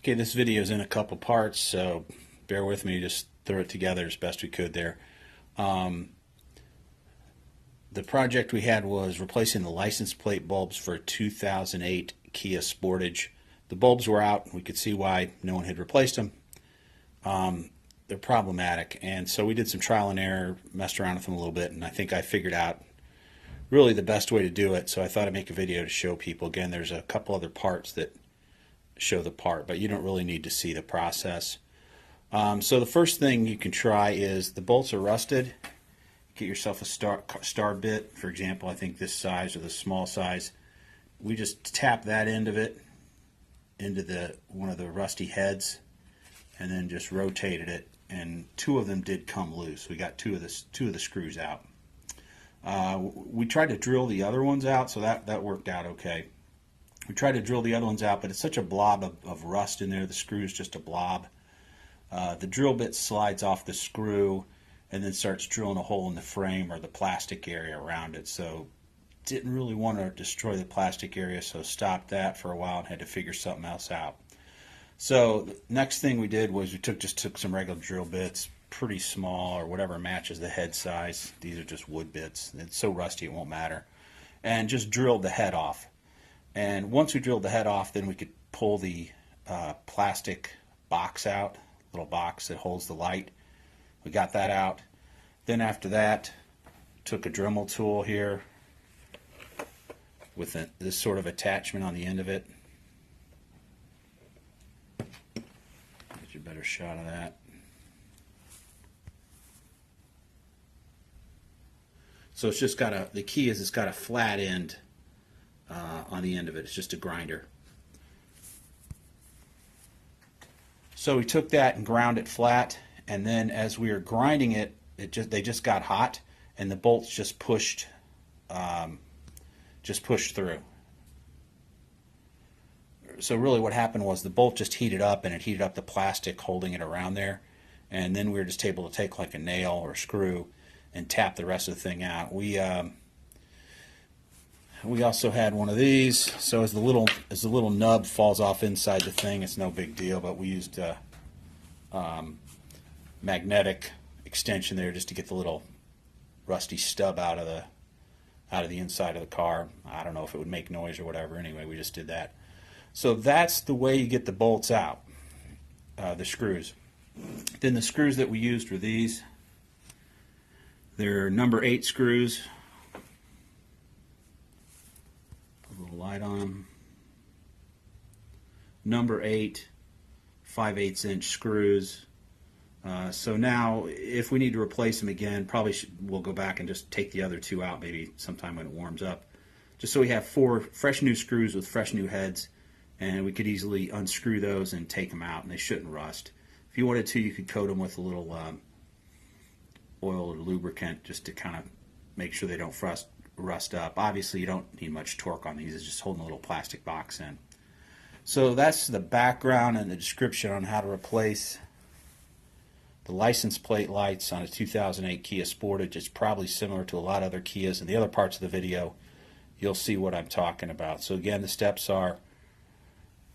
Okay, this video is in a couple parts, so bear with me. Just throw it together as best we could there. The project we had was replacing the license plate bulbs for a 2008 Kia Sportage. The bulbs were out. We could see why no one had replaced them. They're problematic, and so we did some trial and error, messed around with them a little bit, and I think I figured out really the best way to do it. So I thought I'd make a video to show people. Again, there's a couple other parts that show the part, but you don't really need to see the process. So the first thing you can try is the bolts are rusted. Get yourself a star bit, for example. I think this size or the small size. We just tap that end of it into one of the rusty heads, and then just rotated it. And two of them did come loose. We got two of the screws out. We tried to drill the other ones out, so that worked out okay. We tried to drill the other ones out, but it's such a blob of rust in there. The screw is just a blob. The drill bit slides off the screw and then starts drilling a hole in the frame or the plastic area around it. So didn't really want to destroy the plastic area, so stopped that for a while and had to figure something else out. So the next thing we did was we just took some regular drill bits, pretty small or whatever matches the head size. These are just wood bits. It's so rusty it won't matter. And just drilled the head off. And once we drilled the head off, then we could pull the plastic box out, little box that holds the light. We got that out. Then after that, took a Dremel tool here with this sort of attachment on the end of it. Get you a better shot of that. So it's just got the key is it's got a flat end on the end of it. It's just a grinder. So we took that and ground it flat, and then as we were grinding it, they just got hot, and the bolts just pushed through. So really what happened was the bolt just heated up, and it heated up the plastic holding it around there, and then we were just able to take like a nail or a screw and tap the rest of the thing out. We also had one of these, so as the little nub falls off inside the thing, it's no big deal, but we used a magnetic extension there just to get the little rusty stub out of the inside of the car. I don't know if it would make noise or whatever. Anyway, we just did that. So that's the way you get the bolts out, the screws. Then the screws that we used were these. They're number 8 screws. Light on them. Number 8 5/8 inch screws. So now if we need to replace them again, probably we'll go back and just take the other 2 out maybe sometime when it warms up, just so we have 4 fresh new screws with fresh new heads, and we could easily unscrew those and take them out, and they shouldn't rust. If you wanted to, you could coat them with a little oil or lubricant just to kind of make sure they don't rust up. Obviously you don't need much torque on these, it's just holding a little plastic box in. So that's the background and the description on how to replace the license plate lights on a 2008 Kia Sportage. It's probably similar to a lot of other Kias. In the other parts of the video you'll see what I'm talking about. So again, the steps are: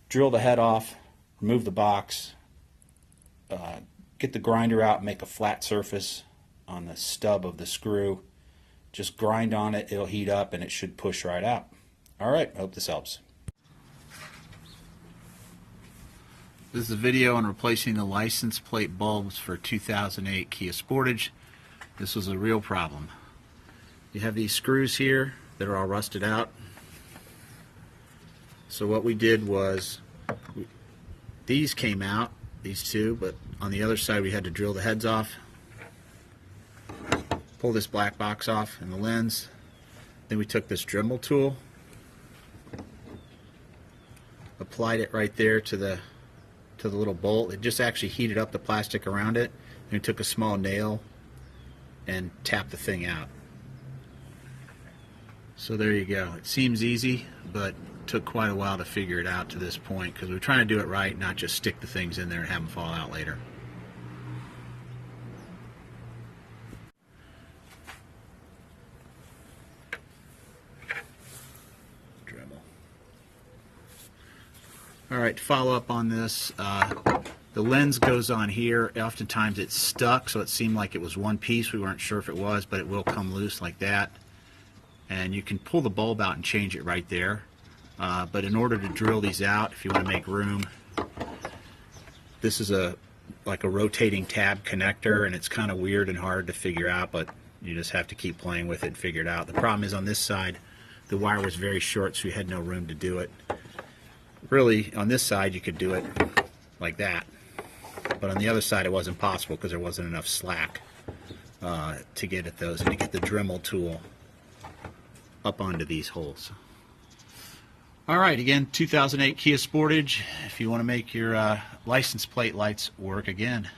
drill the head off, remove the box, get the grinder out, make a flat surface on the stub of the screw. Just grind on it, it'll heat up, and it should push right out. Alright, I hope this helps. This is a video on replacing the license plate bulbs for 2008 Kia Sportage. This was a real problem. You have these screws here that are all rusted out. So what we did was, these came out, these two, but on the other side we had to drill the heads off. Pull this black box off and the lens. Then we took this Dremel tool, applied it right there to the little bolt. It just actually heated up the plastic around it. And we took a small nail and tapped the thing out. So there you go. It seems easy, but it took quite a while to figure it out to this point, because we're trying to do it right, not just stick the things in there and have them fall out later. Dremel. All right, to follow up on this, the lens goes on here. Oftentimes it's stuck, so it seemed like it was one piece. We weren't sure if it was, but it will come loose like that. And you can pull the bulb out and change it right there. But in order to drill these out, if you want to make room, this is like a rotating tab connector, and it's kind of weird and hard to figure out, but you just have to keep playing with it and figure it out. The problem is on this side, the wire was very short, so you had no room to do it. Really, on this side, you could do it like that. But on the other side, it wasn't possible because there wasn't enough slack to get at those and to get the Dremel tool up onto these holes. All right, again, 2008 Kia Sportage. If you want to make your license plate lights work again.